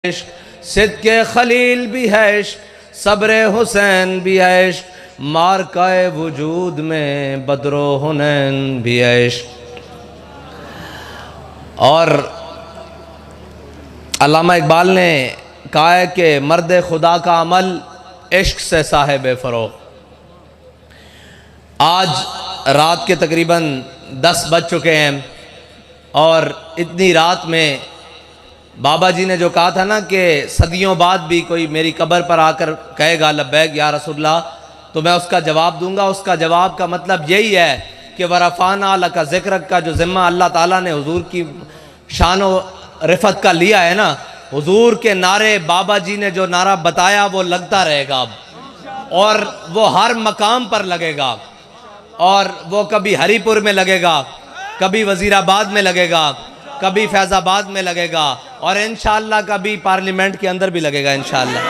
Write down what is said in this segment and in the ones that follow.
इश्क, सिद्के खलील भी है इश्क, सब्रे हुसैन भी है इश्क, मारकाए वजूद में बदरो हुनैन भी है इश्क। और अल्लामा इकबाल ने कहा है कि मर्द खुदा का अमल इश्क से साहिब फ़रोग़। आज रात के तकरीबन 10 बज चुके हैं और इतनी रात में बाबा जी ने जो कहा था ना कि सदियों बाद भी कोई मेरी कब्र पर आकर कहेगा लब्बैक या रसूलल्लाह, तो मैं उसका जवाब दूंगा। उसका जवाब का मतलब यही है कि वरफ़ाना लका ज़िक्रक का जो ज़िम्मा अल्लाह ताला ने हुजूर की शान व रिफ़त का लिया है ना, हुजूर के नारे बाबा जी ने जो नारा बताया वो लगता रहेगा और वो हर मकाम पर लगेगा। और वो कभी हरीपुर में लगेगा, कभी वज़ीराबाद में लगेगा, कभी फैज़ाबाद में लगेगा और इंशाअल्लाह कभी पार्लियामेंट के अंदर भी लगेगा इंशाअल्लाह।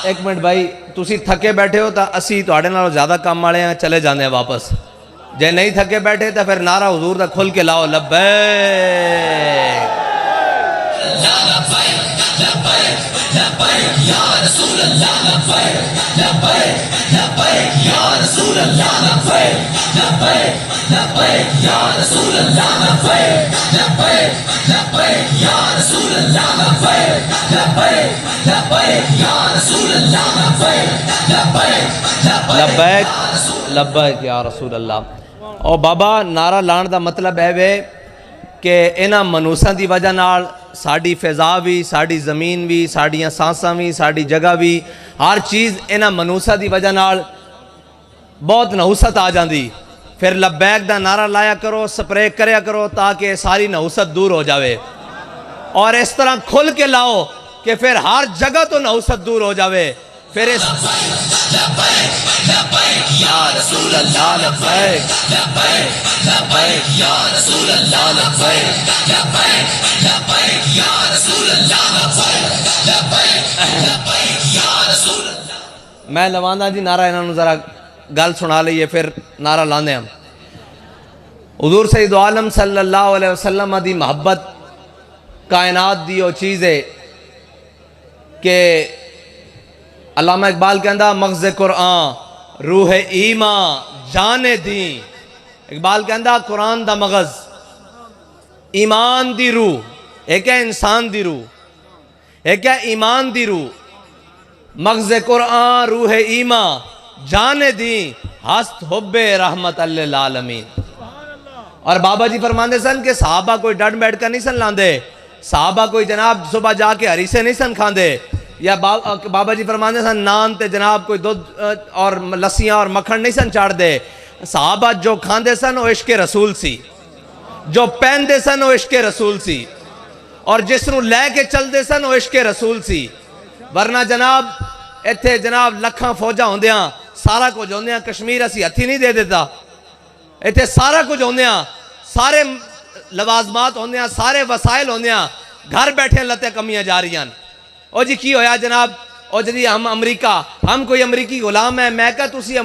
एक मिनट भाई, तुसी थके बैठे हो तो असी तुहाडे नालों ज़्यादा काम वाले हैं, चले जाने हैं वापस। जे नहीं थके बैठे तो फिर नारा हुजूर दा खुल के लाओ, लब्बैक लब्बैक लब्बैक या रसूल अल्लाह। और बाबा नारा लाने का मतलब है वे कि इन्हां मनुसां की वजह नाल साड़ी फिजा भी, साड़ी ज़मीन भी, साड़ियाँ सांसा भी, साड़ी जगह भी, हर चीज़ इन्हां मनुसां की वजह नाल बहुत नहुसत आ जाती। फिर लब्बैक का नारा लाया करो, स्प्रे करया करो ताकि सारी नहुसत दूर हो जाए। और इस तरह खुल के लाओ कि फिर हर जगह तो नहुसत दूर हो जाए। फिर इस या रसूल अल्लाह लब्बैक लब्बैक लब्बैक या रसूल अल्लाह लब्बैक लब्बैक लब्बैक या रसूल अल्लाह लब्बैक लब्बैक लब्बैक या रसूल अल्लाह। मैं लवांदा जी नारा इन्हां नूं जरा गल सुना लईए फिर नारा लाने हम। हुजूर सैयद आलम सल्लल्लाहु अलैहि वसल्लम दी मोहब्बत कायनात दी ओ चीज़ है कि अल्लामा इकबाल कहता मग़ज़ कुरान रूह ईमा जाने दी। इकबाल कहता कुरान दा मग़ज़ ईमान दी रूह, एक है इंसान दी रूह, एक है ईमान दी रूह। मग़ज़ कुरान रूह ईमा जाने दी, हस्त हुब्बे रहमत अल्लिल आलमीन। और बाबा जी फरमाते सन कि साहबा कोई डट बैठ कर नहीं सन लांदे, साहबा कोई जनाब सुबह जाके हरी से नहीं सन खांदे, या बाबा जी फरमाते सन नान ते जनाब कोई दूध और लस्सियाँ और मक्खन नहीं सन चाड़ दे। साहबा जो खांदे सन वो इश्क रसूल सी, जो पहनते सन वो इश्क रसूल सी, और जिसनू लैके चलते सन वो इश्क रसूल सी। वरना जनाब इत्थे जनाब लखां फौजा होंदियां, सारा कुछ होंदियां, कश्मीर असी हथी नहीं दे देता। इत्थे सारा कुछ होंदियां, सारे लवाजमात होंदियां, सारे वसाइल होंदियां, घर बैठे लत्ते कमियां जा रही हैं। ओ जी की होया जनाब, ओ जी हम अमरीका, हम कोई अमरीकी गुलाम है। मैं क्या तुसी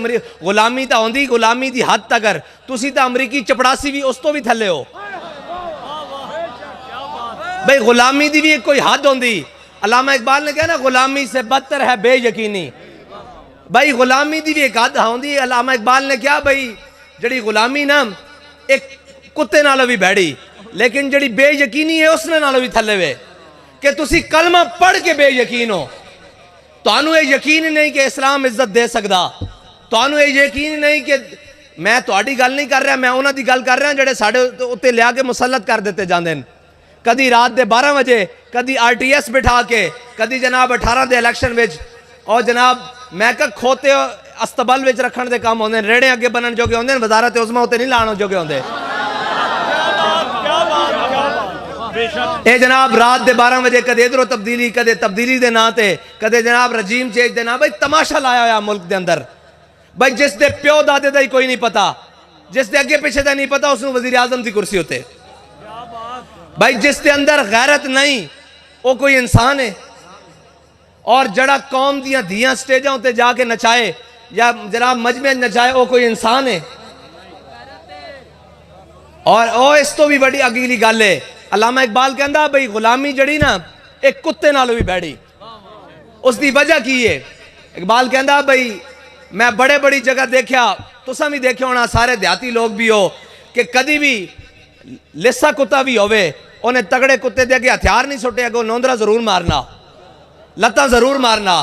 गुलामी तो होंदी, गुलामी की हद तक तुसी तो अमरीकी चपड़ासी भी उस तो भी थले हो भाई। गुलामी की भी एक कोई हद होंदी। अल्लामा इकबाल ने कहा ना गुलामी से बदतर है बेयकीनी। भाई गुलामी की भी एक हद होंदी। अल्लामा इकबाल ने क्या भाई जड़ी गुलामी ना एक कुत्ते नालों भी बैठी, लेकिन जड़ी बेयकीनी है उसने नालों भी थले वे कि तुसी कलमा पढ़ के बेयकीन हो। तुहानू ये यकीन नहीं कि इस्लाम इज्जत दे सकता, तुहानू ये यकीन नहीं कि मैं तुहाडी गल नहीं कर रहा, मैं उन्हां दी गल कर रहा जेड़े साडे उत्ते लिया के मुसलत कर देते जांदे ने। कदी रात के 12 बजे, कदी RTS बिठा के, कदी जनाब 18 के इलैक्शन विच, और जनाब मैं कहा खोते अस्तबल विच रखण दे काम होंदे, रेड़े अगे बनन जोगे होंदे, वजारत उज़मा उत्ते नहीं लाण जोगे होंदे। ए जनाब रात के 12 बजे कदे इधरों तब्दीली, कदे तब्दीली के नाम से, कदे जनाब रजीम चेंज के नाम। भाई तमाशा लाया हुआ मुल्क के अंदर। भाई जिस दे प्यो दादे का ही कोई नहीं पता, जिस दे अगे पिछे का नहीं पता, उसनू वजीर आजम की कुर्सी उत्ते। भाई जिस दे अंदर गैरत नहीं वो कोई इंसान है। और जड़ा कौम दियां धियां स्टेजां उत्ते जाके नचाए या जनाब मजमे नचाए, वो कोई इंसान है? और ओ इस तो भी बड़ी अगली गल है, अल्लामा इकबाल कहंदा बई गुलामी जड़ी ना एक कुत्ते नालों भी बैठी। उसकी वजह की है? इकबाल कहंदा बई मैं बड़े बड़ी जगह देखा, तुसा भी देखे होना, सारे देहाती लोग भी हो, कि कदी भी लिस्सा कुत्ता भी होवे उन्हें तगड़े कुत्ते दे अगे हथियार नहीं सुटे, अगो नोंदरा जरूर मारना, लत्ता जरूर मारना।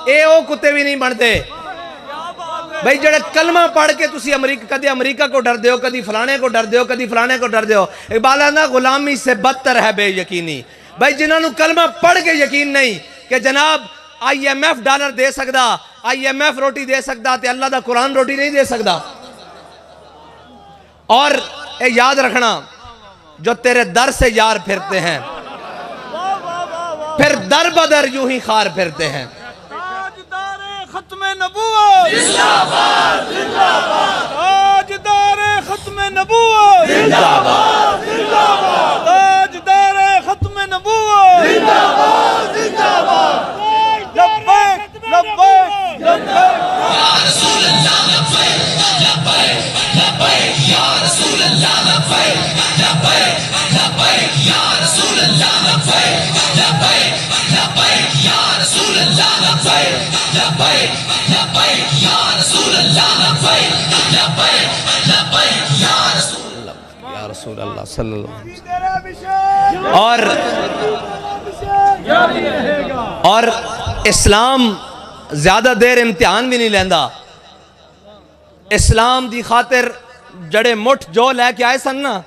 ए ओ कुत्ते भी नहीं बनते भाई जड़े कलमा पढ़ के तुसी कदी अमरीका को डर दो, कदी फलाने को डर दो, कदी फलाने को डर दो। इकबाल आंदा गुलामी से बदतर है बेयकीनी। भाई जिन्होंने कलमा पढ़ के यकीन नहीं कि जनाब IMF डॉलर दे सकता, IMF रोटी दे सकता, ते अल्लाह दा कुरान रोटी नहीं दे सकता। और ये याद रखना, जो तेरे दर से यार फिरते हैं फिर दर बदर यूं ही खार फिरते हैं। खत्मे नबूवत जिंदाबाद जिंदाबाद, ताजदारे खत्मे नबूवत जिंदाबाद जिंदाबाद, ताजदारे खत्मे नबूवत जिंदाबाद जिंदाबाद। लब्बैक लब्बैक लब्बैक या रसूल अल्लाह, लब्बैक लब्बैक लब्बैक या रसूल अल्लाह, लब्बैक लब्बैक लब्बैक या रसूल अल्लाह, लब्बैक लब्बैक लब्बैक या रसूल अल्लाह, लब्बैक लब्बैक लब्बैक या रसूल अल्लाह, लब्बैक लब्बैक लब्बैक या रसूल अल्लाह सल्लल्लाहु अलैहि वसल्लम। और इस्लाम ज्यादा देर इम्तिहान भी नहीं लेंदा। इस्लाम की खातिर जड़े मुठ जो लैके आए सन ना,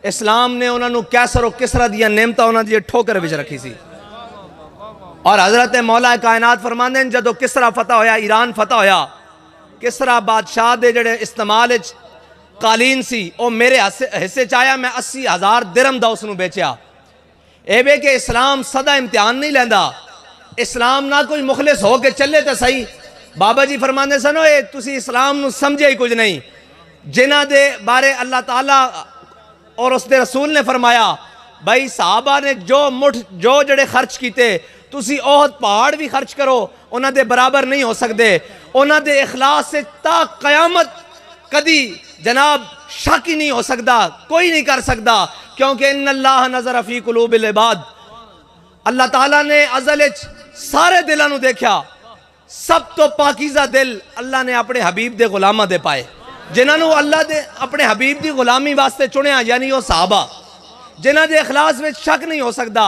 इस्लाम ने उन्होंने कैसर और किसरा दिया नेमता उन्होंने ठोकर विच रखी सी। और हजरत मौला कायनात फरमांदे ने जदों किसरा फतह होया, ईरान फतह होया, किसरा बादशाह दे जड़े इस्तेमाल कालीन सी वो मेरे हिस्से च आया, मैं 80,000 दिरहम दा उसनूं बेचा। एवे के इस्लाम सदा इम्तिहान नहीं लैंदा। इस्लाम ना कोई मुखलिस हो के चले तो सही। बाबा जी फरमांदे सन ओए तुसी इस्लाम नूं समझे ही कुछ नहीं। जिन्हां दे बारे अल्लाह ताला और उसके रसूल ने फरमाया भाई साहबा ने जो मुठ जो जड़े खर्च किए, तुसी ओहद पहाड़ भी खर्च करो उन्हां दे बराबर नहीं हो सकते। उन्हां दे इखलास से ता कयामत कदी जनाब शक ही नहीं हो सकता, कोई नहीं कर सकता, क्योंकि इन्नल्लाह नज़र फी कुलूबिल इबाद। अल्लाह ताला ने अज़ल सारे दिलों नूं देखा, सब तो पाकीज़ा दिल अल्लाह ने अपने हबीब दे गुलामां दे पाए, जिन्होंने अल्लाह दे अपने हबीब की गुलामी वास्ते चुनिया, यानी वो साहबा जिन्हां दे इखलास में शक नहीं हो सकता।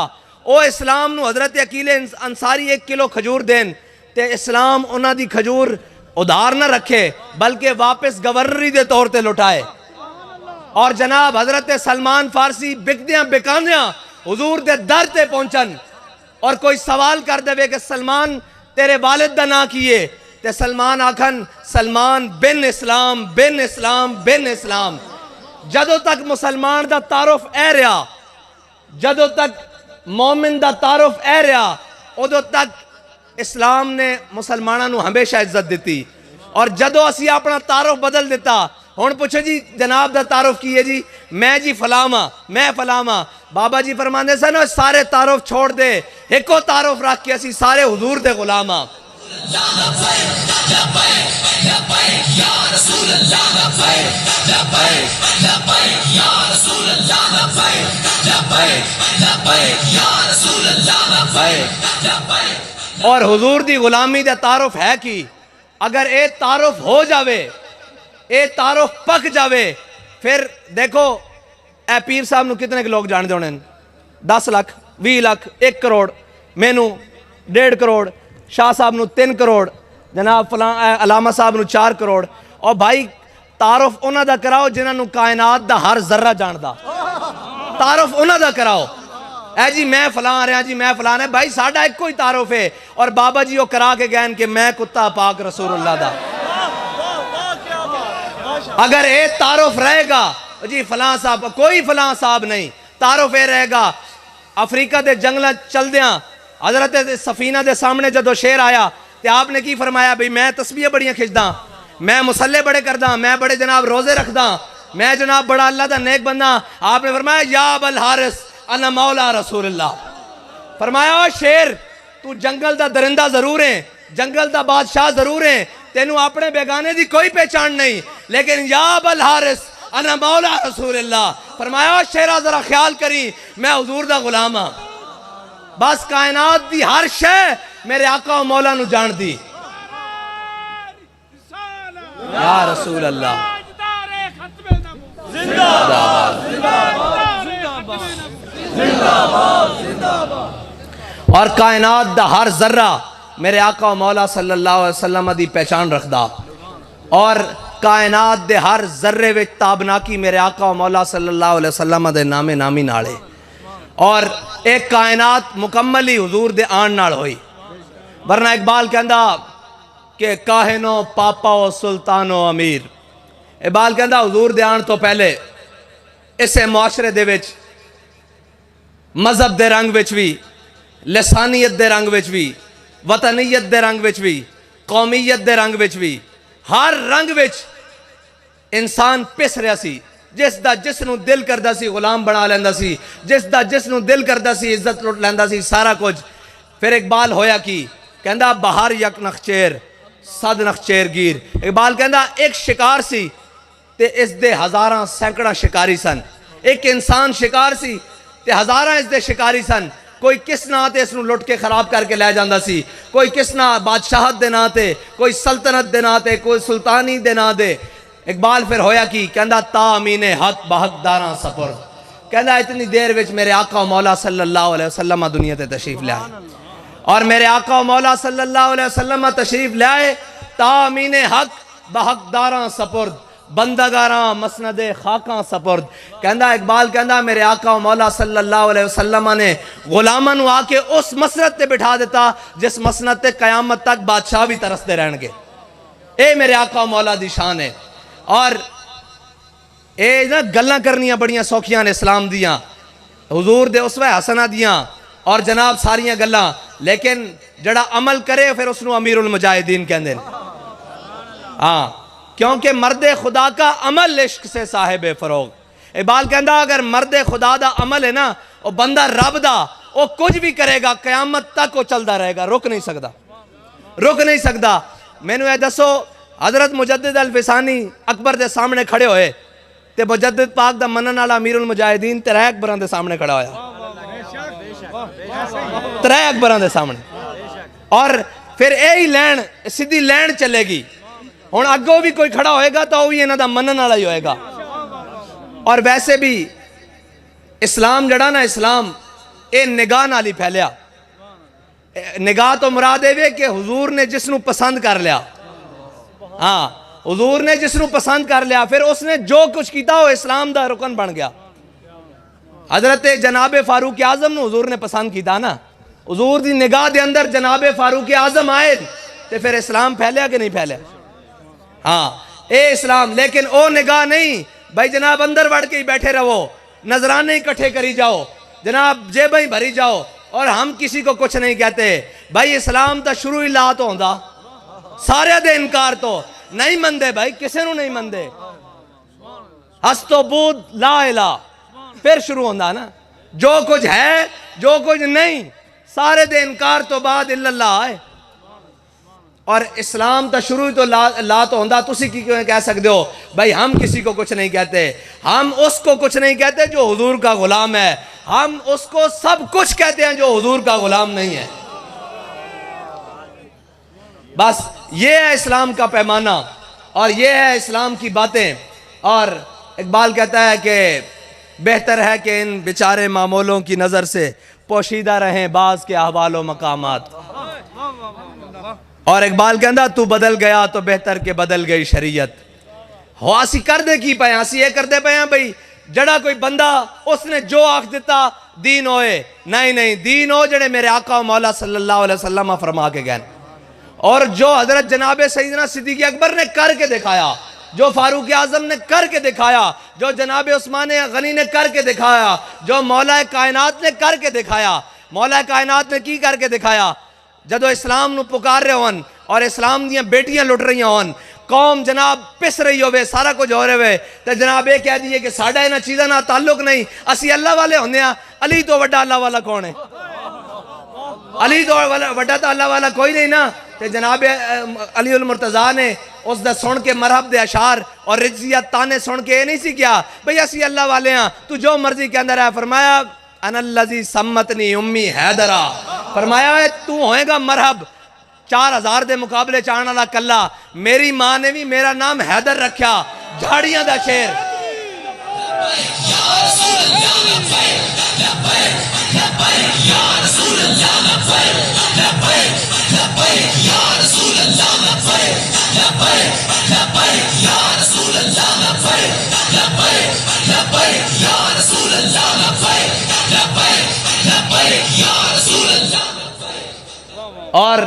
वो इस्लाम नूं हज़रत अकील अंसारी 1 किलो खजूर देन ते इस्लाम उन्हां दी खजूर उधार न रखे बल्कि वापस गवर्नरी के तौर पर लुटाए। और जनाब हजरत सलमान फारसी बिकदियां बिकांदियां हुजूर दे दर ते पहुंचन और कोई सवाल कर दे कि सलमान तेरे वालिद दा ना किए, ते सलमान आखन सलमान बिन इस्लाम बिन इस्लाम बिन इस्लाम। जदों तक मुसलमान दा तारुफ ऐ रहा, जदों तक मोमिन दा तारुफ ऐ रहा, उदों तक इस्लाम ने मुसलमानों को हमेशा इज्जत दी। और जदों असी अपना तारुफ बदल दिता, हुण पुछो जी जनाब दा तारुफ की है जी, मैं जी फलावा मैं फलावा। बाबा जी फरमांदे सन सारे तारुफ छोड़ दे, एको तारुफ रख के असी सारे हुजूर दे गुलाम हां। और हुजूर दी गुलामी दा तारुफ है कि अगर ए तारुफ हो जावे, ए तारुफ पक जावे, फिर देखो ए पीर साहब नूं कितने लोग जानते होने, 10 लाख 20 लाख 1 करोड़, मैनू 1.5 करोड़, शाह साहब नूं 3 करोड़, जनाब फलां अलामा साहब नूं 4 करोड़। और भाई तारुफ उन्हां दा कराओ जिन्हां नूं कायनात दा हर जर्रा जानदा, तारुफ उन्हां दा कराओ। ऐ जी मैं फलां रहा जी मैं फलां है, भाई साडा एको ही तारुफ है। और बाबा जी वो करा के गए कि मैं कुत्ता पाक रसूलुल्लाह दा। अगर ये तारुफ रहेगा जी फलां साहब, कोई फलां साहब नहीं, तारुफ ये रहेगा। अफ्रीका के जंगल चलद्या हजरत सफीना के सामने जदों शेर आया तो आपने की फरमाया भाई मैं तस्बीह बड़ियां खिंचदा, मैं मुसल्ले बड़े करदा, मैं बड़े जनाब रोजे रखदा, मैं जनाब बड़ा अल्लाह दा नेक बंदा। आपने फरमाया या अबल हारिस अना मौला रसूलुल्लाह। फरमाया शेर तू तू जंगल दा दरिंदा जरूर है, जंगल दा बादशाह जरूर है, तेनू अपने बेगाने दी कोई पहचान नहीं, लेकिन या अबल हारिस अना मौला रसूलुल्लाह। फरमाया शेरा जरा ख्याल करी, मैं हुजूर दा गुलाम हाँ। बस कायनात दी हर शय मेरे आका और मौला नू जान दी। या रसूल अल्लाह और कायनात दा हर जर्रा मेरे आका मौला सल्लल्लाहु अलैहि वसल्लम दी पहचान रखदा, और कायनात दे हर जर्रे विच ताबनाकी मेरे आका मौला सल्लल्लाहु अलैहि वसल्लम दे नामे नामी नाले, और एक कायनात मुकम्मल ही हुजूर दे आन नाल होई। वरना इकबाल कहंदा कि काहिनो पापाओ सुल्तानो अमीर। इकबाल कहंदा हुजूर दे आन तो पहले इसे मुआशरे दे विच मजहब दे रंग विच भी, लसानियत दे रंग विच भी, वतनीयत दे रंग विच भी, कौमीयत दे रंग विच भी, हर रंग विच इंसान पिस रहा सी। जिस दा जिसनू दिल करदा सी गुलाम बना लेंदा सी, जिस दा जिसनू दिल करदा सी इज्जत लुट लेंदा सी, सारा कुछ। फिर इकबाल होया कि कहंदा बाहर यक नखचेर सद नखचेर गिर। इकबाल कहंदा एक शिकार सी ते इस दे हजारां सैकड़ा शिकारी सन। एक इंसान शिकार सी ते हजारां इस दे शिकारी सन। कोई किस नां ते इसनू लुट के खराब करके लै जांदा सी, कोई किस नां बादशाहत दे नां ते, कोई सल्तनत दे नां ते, कोई सुल्तानी दे नां दे। इकबाल फिर होया कि कहंदा ता अमीने हक बहकदारां सपुर। कहंदा इतनी देर विच मेरे आका मौला सल्लल्लाहु अलैहि वसल्लम दुनिया ते तशरीफ ले आए, और मेरे आका मौला सल्लल्लाहु अलैहि वसल्लम तशरीफ ले आए। ता अमीने हक बहकदारां सपुर्द, बंदगारां मसनदे खाकां सपुर्द। कहंदा इकबाल कहंदा मेरे आका मौला सल्लल्लाहु अलैहि वसल्लम ने गुलामां नू आके उस मसनद ते बिठा दिता जिस मसनद ते कयामत तक बादशाह भी तरसते रहणगे। ए मेरे आका मौला दी शान है। और ये ना गल्लां करनियां बड़ियां सौखियां ने इस्लाम दियां, हुजूर दे उसवे हसना दियां, और जनाब सारियां गल्लां, लेकिन जड़ा अमल करे फिर उसनू अमीरुल मुजाहिदीन कहंदे ने। हाँ, क्योंकि मर्दे खुदा का अमल इश्क से साहिब फरोग। इकबाल कहंदा अगर मर्दे खुदा दा अमल है ना, वो बंदा रब दा, वो कुछ भी करेगा कयामत तक वो चलता रहेगा, रुक नहीं सकता, रुक नहीं सकता। मैनू ये दसो, हजरत मुजद्दिद अल फिसानी अकबर के सामने खड़े होए ते मुजद्दिद पाक दा मनन वाला अमीरुल मुजाहिदीन 3 अकबरां दे सामने खड़ा होया, 3 अकबरां दे सामने। और फिर यही लैन सीधी लैन चलेगी। हुण अगों भी कोई खड़ा होएगा तो वह भी इन्हां दा मनन वाला ही होएगा। और वैसे भी इस्लाम जड़ा ना, इस्लाम ये निगाह नाल ही फैलिया। निगाह तो मुराद ये कि हुजूर ने जिसनू पसंद कर लिया, हाँ हुजूर ने जिसनू पसंद कर लिया, फिर उसने जो कुछ किया वो इस्लाम दा रुकन बन गया। हजरत जनाब फारूक आजम ने हुजूर ने पसंद किया ना, हुजूर दी निगाह दे अंदर जनाब फारूक आजम आए तो फिर इस्लाम फैलिया कि नहीं फैलिया? हाँ ए इस्लाम। लेकिन ओ निगाह नहीं भाई जनाब अंदर बढ़ के ही बैठे रहो, नजराने इकट्ठे करी जाओ, जनाब जेब ही भरी जाओ और हम किसी को कुछ नहीं कहते। भाई इस्लाम तो शुरू ही ला तो होंदा, सारे दे इनकार तो नहीं मनते भाई, किसी नू नहीं मनते। हस तो बूद ला इला फिर शुरू होंदा ना, जो कुछ है जो कुछ नहीं, सारे दे इनकार तो बाद इल्लल्लाह है। और इस्लाम तो शुरू ही तो ला तो होंदा। तुसी की क्यों कह सकते हो भाई हम किसी को कुछ नहीं कहते? हम उसको कुछ नहीं कहते जो हुजूर का गुलाम है, हम उसको सब कुछ कहते हैं जो हुजूर का गुलाम नहीं है। बस ये है इस्लाम का पैमाना और ये है इस्लाम की बातें। और इकबाल कहता है कि बेहतर है कि इन बेचारे मामूलों की नज़र से पोशीदा रहें बाज के अहवाल मकामात। और इकबाल कहता तू बदल गया तो बेहतर के बदल गई शरीयत। हो असी कर दे की पे, असी ये करते पे हैं भाई जड़ा कोई बंदा उसने जो आख दिता दीन होए, नहीं नहीं दीन हो जड़े मेरे आका मौला सल्लल्लाहु अलैहि वसल्लम फरमा के गए। और जो हजरत जनाब सईदना सिद्दीक़ अकबर ने करके दिखाया, जो फारूक आजम ने करके दिखाया, जो जनाब उस्मान गनी ने करके दिखाया, जो मौला कायनात ने करके दिखाया। मौला कायनात ने की करके दिखाया? जदों इस्लाम नू पुकार रहे होन और इस्लाम दियां बेटियां लुट रही होन, कौम जनाब पिस रही होवे, सारा कुछ हो रहे तो जनाब ये कह दिए कि साडा इन्हां चीज़ां नाल ताल्लुक नहीं, असी अल्लाह वाले होंदे आ। अली तो वड्डा अल्लाह वाला कौन है? अली तो वड्डा तो अल्लाह वाला कोई नहीं ना। ते जनाब अली उल मुर्तज़ा ने उस दा सुन के मरहब दे अशार और रिज़ियत ताने सुन के नहीं सी किया भाई असी अल्लाह वाले हाँ, तू जो मर्जी के अंदर है। फरमाया अनल्लज़ी सम्मतनी उम्मी हैदरा, फरमाया तू होएगा मरहब 4000 दे मुकाबले चाहने वाला कल्ला। मेरी मां ने भी मेरा नाम हैदर रखा, झाड़ियां दा शेर। और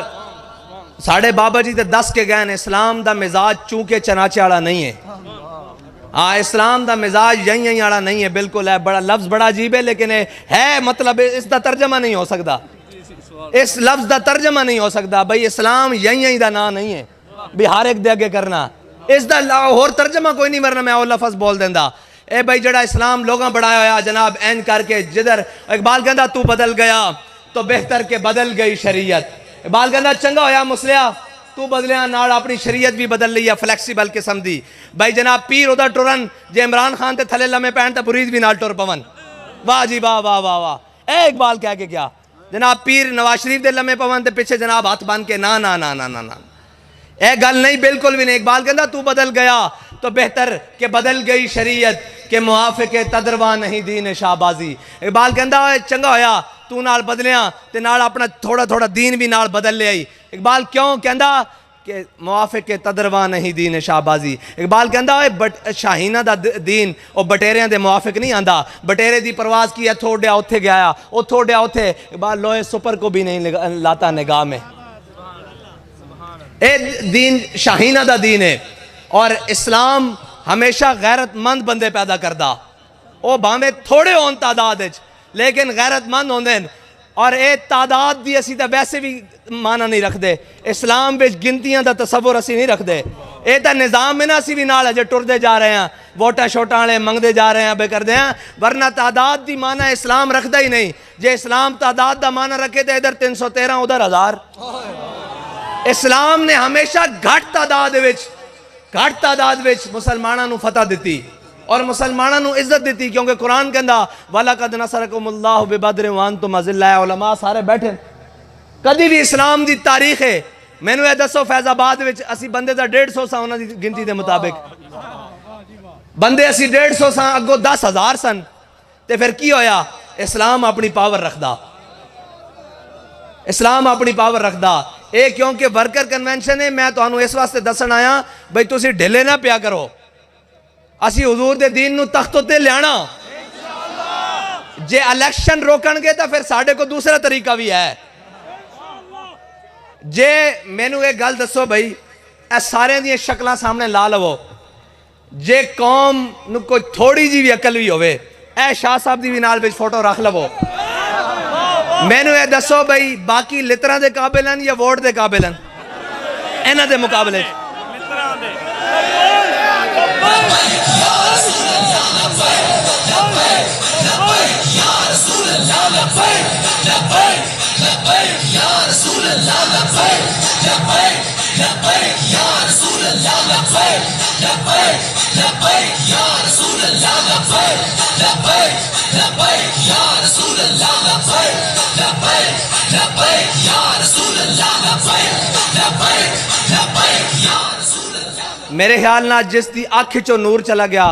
साढ़े बाबा जी तो दस के गए इस्लाम दा मिजाज चूंकि चनाचे वाला नहीं है। हाँ, इस्लाम दा मिजाज यही यही वाला नहीं है, बिल्कुल है। बड़ा लफ्ज बड़ा अजीब है लेकिन है मतलब इसका तर्जमा नहीं हो सकता, इस लफ्ज का तर्जमा नहीं हो सकता। भाई इस्लाम यही यही का ना नहीं है भी हर एक दे अगे करना, इसका होर तर्जमा कोई नहीं। मरना मैं वो लफज बोल देंदा ए भाई जड़ा इस्लाम लोगों बढ़ाया होया जनाब एन करके। जिधर इकबाल कहता तू बदल गया तो बेहतर के बदल गई शरीयत। इकबाल कहता चंगा होया मुसलिया तू बदलिया नाल अपनी शरीयत भी बदल ली है, फ्लैक्सीबल किस्म दी। भाई जनाब पीर उदा टुरन जे इमरान खान ते थले लम्हे पैन ते मुरीद भी नाल टुर पवन। वाह जी वाह वाह वाह वाह। ए इकबाल कह के क्या जनाब पीर नवाज शरीफ दे लम्हे पवन ते पीछे जनाब हाथ बन के ना ना ना ना ना ना, ए गल नहीं, बिल्कुल भी नहीं। इकबाल कहता तू बदल गया तो बेहतर के बदल गई शरीयत के मुआफिक तदरवा नहीं दीन शाहबाजी। इकबाल कहता चंगा होया तू नाल बदलिया ते नाल अपना थोड़ा थोड़ा दीन भी नाल बदल ले आई। इकबाल क्यों कहता कि मुआफिक के तदरवा नहीं दीन शाहबाजी। इकबाल कहता बट शाहीना दा दीन और बटेरियां दे मुआफिक नहीं आंदा। बटेरे दी परवाज की इथों उड्या उत्थे गया, उथों उड्या उत्थे। इकबाल लोहे सुपर को भी नहीं लाता निगाह में। ए दीन शाहीना दा दीन है और इस्लाम हमेशा गैरतमंद बंदे पैदा करदा। वो भावें थोड़े होन तादाद लेकिन गैरतमंद होंदे न। और ये तादाद दी असी तो वैसे भी माना नहीं रखते। इस्लाम विच गिनतियां दा तसव्वुर असी नहीं रखते। ये तो निज़ाम है ना, असी भी नाल अजे टुरदे जा रहे हैं, वोटां शोटां वाले मंगते जा रहे हैं बे करदे हैं। वरना तादाद दी माना इस्लाम रखता ही नहीं। जे इस्लाम तादाद दा माना रखे तो इधर 313 उधर 1000। इस्लाम ने हमेशा घट तादाद विच मुसलमानों नूं फतह दी और मुसलमानों नूं इज्जत दी, क्योंकि कुरान कहंदा वलक़द नसरकुमुल्लाहु बिबद्र व अंतुम अज़िल्ला। उलमा सारे बैठे। कदी भी इस्लाम दी तारीख है मैनू ये दसो फैजाबाद विच असी बंदे दा 150 सा उन्हां दी गिनती दे मुताबिक बंदे असी 150 सा, अगो 10,000 सन। ते फिर की होया? इस्लाम अपनी पावर रखदा, इस्लाम अपनी पावर रखदा। ये क्योंकि वर्कर कन्वेंशन है। मैं तुहानू इस वास्ते दसन आया भाई तुसी ढिले ना पिया करो। असी हुजूर दे दीन नू तख्त उत्ते लियाना। जे इलेक्शन रोकणगे तो फिर साडे को दूसरा तरीका भी है। जे मैनू एक गल दसो भाई, ए सारे दी शक्लां सामने ला लवो। जे कौम नू कोई थोड़ी जी भी अकल भी होवे, ए शाह साहब दी भी नाल विच फोटो रख लवो। मैनू ये दसो भाई बाकी लितरा दे काबिल हैं या वोट दे काबिल हैं? इन्हां दे मुकाबले मेरे ख्याल ना जिस दी अख चो नूर चला गया,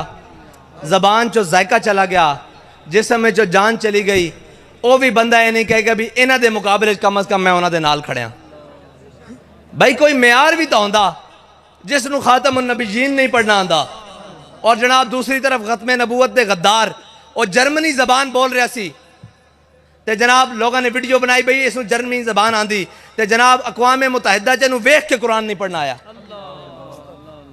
जबान चो जायका चला गया, जिसम में जो जान चली गई, वो भी बंदा ये नहीं कहेगा भी इन्हां दे मुकाबले कम अज कम मैं उन्हां दे नाल खड़िया। भाई कोई म्यार भी तो होंदा जिसनू खातमुन नबीयीन नहीं पढ़ना आंदा। और जनाब दूसरी तरफ खत्मे नबूवत दे गद्दार और जर्मनी जबान बोल रहा सी ते जनाब लोगों ने वीडियो बनाई भाई इसनू जर्मनी जबान आंदी ते जनाब अक़वाम मुत्तहिदा च इहनू वेख के कुरान नहीं पढ़ना आया।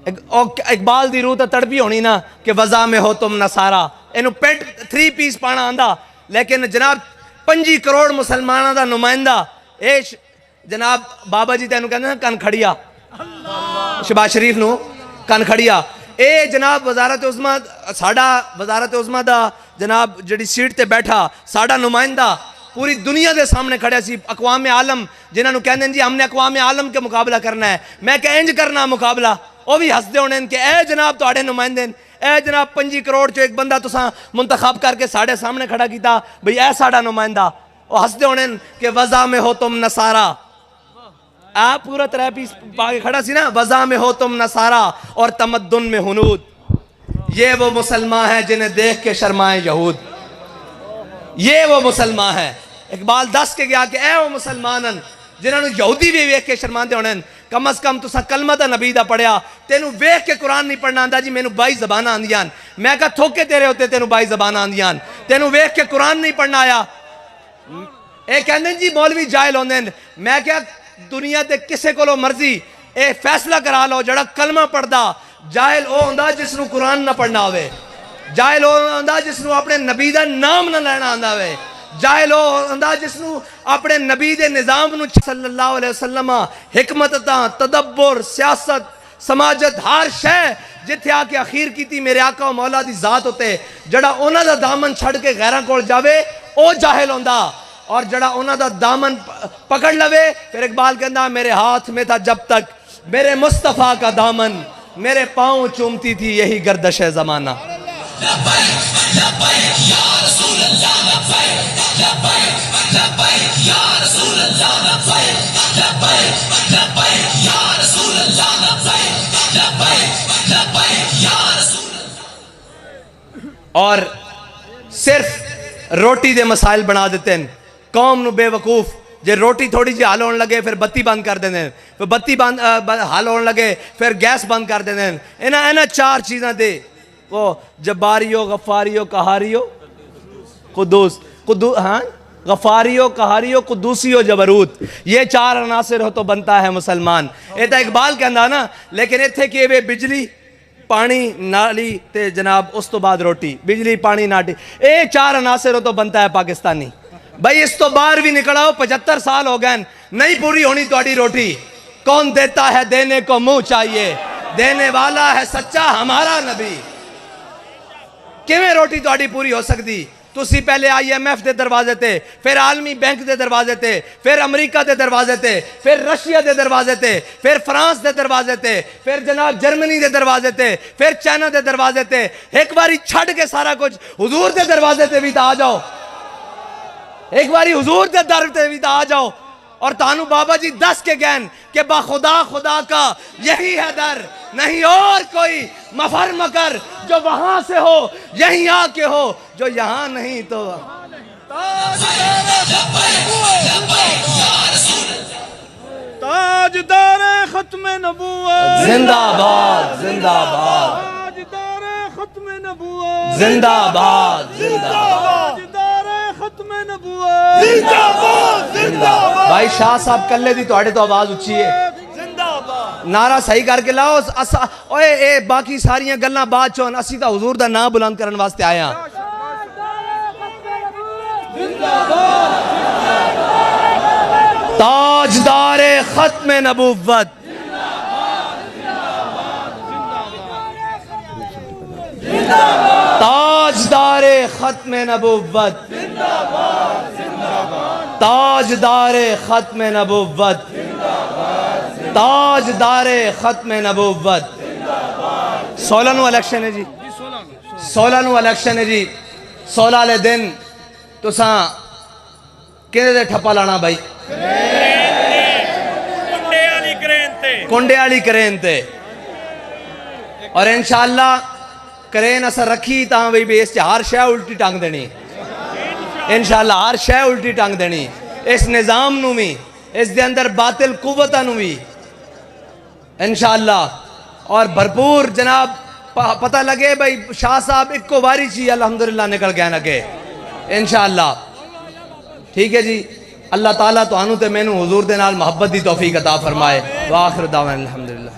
इकबाल दी रूह तो तड़पी होनी ना कि वज़ा में हो तुम नसारा। इनू पेंट 3 पीस पाना आंदा लेकिन जनाब 25 करोड़ मुसलमानों का नुमाइंदा ए जनाब बाबा जी तेन कहते कन खड़िया शहबाज शरीफ नू कन खड़िया। ए जनाब वजारत उज़मा साडा वजारत उज़मा दा जनाब जिहड़ी सीट ते बैठा साडा नुमाइंदा पूरी दुनिया के सामने खड़े सी अकवाम आलम जिन्होंने कहते जी हमने अकवाम आलम के मुकाबला करना है। मैं क्या इंज करना मुकाबला, वह भी हसते होने कि ए जनाब तुहाडे नुमाइंदे ए जनाब 25 करोड़ चो एक बंदा तुसा मुंतखब करके साढ़े सामने खड़ा किया भाई ए साड़ा नुमाइंदा। वह हसते होने कि वज़ा में हो तुम नसारा, आप पूरा 3 पीस पाके खड़ा सी ना, वज़ा में हो तुम नसारा और तमद्दुन में हुनूद, ये वो मुसलमान है जिन्हें देख के शर्माए यहूद। ये वो मुसलमान है। इकबाल दस के गया कि ए वो मुसलमान जिन्होंने यहूदी भी वेख के शर्माते होने, कम अज कम तुसा कलमा दा नबी दा पढ़िया, तेनू वेख के कुरान नहीं पढ़ना आंदा जी, मैनू 22 ज़बानां आंदियां। मैं कहा थोके तेरे होते तेनू 22 ज़बानां आंदियां, तेनू वेख के कुरान नहीं पढ़ना आया। ये कहते जी मौलवी जाहिल होंदे। मैं क्या दुनिया ते किसे कोलो मर्जी ए फैसला करा लो, जड़ा कलमा पढ़दा जाहिल वो होंदा जिसनू कुरान ना पढ़ना आवे, जाहिल वो होंदा जिसनू अपने नबी दा नाम ना लेना आंदा वे, जाहिल वो होंदा जिसनू अपने नबी दे निजाम नू सल्लल्लाहु अलैहि वसल्लम हिकमत तदब्बर सियासत समाजत हर शय जिथे आके अखीर की मेरे आका मौला दी जात होते, जड़ा उन्हां दा दामन छड़ के गैरां कोल जावे ओ जाहिल होंदा, और जड़ा उन्हां दा दामन पकड़ लवे फिर इकबाल कहंदा मेरे हाथ में था जब तक मेरे मुस्तफ़ा का दामन, मेरे पाँव चूमती थी यही गर्दश है जमाना। और सिर्फ रोटी दे मसाइल बना देते हैं कौम नू बेवकूफ। जे रोटी थोड़ी जी हल होने लगे फिर बत्ती बंद कर देते हैं, फिर बत्ती बंद हल होने लगे फिर गैस बंद कर देते हैं। इन्हें 4 चीज़ा दे वो जब्बारियो गफ्फारियो कहारियो कुद्दूस हाँ गफ्फारियो कहारियो कुद्दूसियो जबरूत, ये 4 अनासिर हो तो बनता है मुसलमान। ये तो इकबाल कहना ना, लेकिन इत्थे कि वे बिजली पानी नाली ते जनाब उस तो बाद रोटी, बिजली पानी नाटी, ये 4 अनासिर हो तो बनता है पाकिस्तानी। भाई इस तो बाहर भी निकल आओ, 75 साल हो गए नहीं पूरी होनी तुम्हारी रोटी। कौन देता है देने को मुंह चाहिए, देने वाला है सच्चा हमारा नबी। किवें रोटी तुम्हारी पूरी हो सकती? तुसी पहले IMF के दरवाजे थे, फिर आलमी बैंक के दरवाजे थे, फिर अमरीका के दरवाजे थे, फिर रशिया के दरवाजे थे, फिर फ्रांस के दरवाजे थे, फिर जनाब जर्मनी के दरवाजे थे, फिर चाइना के दरवाजे थे। एक बारी छड़ के सारा कुछ हुजूर के दरवाजे थे भी तो आ जाओ, एक बारी हुजूर के दर पे भी तो आ जाओ। और तानू बाबा जी 10 के ज्ञान के बाखुदा खुदा का यही है दर, नहीं और कोई मफर मकर जो वहां से हो यहीं आके हो, जो यहाँ नहीं तो ताजदारे खत्म नबूवत जिंदाबाद जिंदाबाद, ताजदारे खत्म नबूवत जिंदाबाद जिंदाबाद, ताजदारे खत्म नबूवत जिंदाबाद। भाई शाह साहब कल्ले दी तुहाडे तो आवाज उच्ची है, नारा सही करके लाओ। ओए ए बाकी सारियां गल्लां बाद चों, असी तो हुजूर दा नाम बुलंद करने वास्ते आए हां। ताजदारे खत्म नबुव्वत, ताजदारे खत्म नबुव्वत, ताजदारे खत्म नबुव्वत, ताजदारे खत्म नबुव्वत। 16वां इलेक्शन है जी, 16वां इलेक्शन है जी। 16 वाले दिन तुसा किहदे ठप्पा लाना भाई? कुंडे वाली क्रेन ते। और इंशाअल्लाह क्रेन अस रखी तां भी इस हर शय उल्टी टंग देनी, इंशाअल्लाह हर शय उल्टी टंग देनी, इस निज़ाम नू भी, इस दे अंदर बातिल कुव्वतां नू भी इंशाअल्लाह। और भरपूर जनाब पता लगे भाई शाह साहब इको बारी ची अल्हम्दुलिल्लाह निकल गए अगे इंशाअल्लाह। ठीक है जी, अल्लाह ताला तुहानू ते मैनू हुजूर दे नाल मोहब्बत दी तौफीक अता फरमाए। व आखिर दावाना अल्हम्दुलिल्लाह।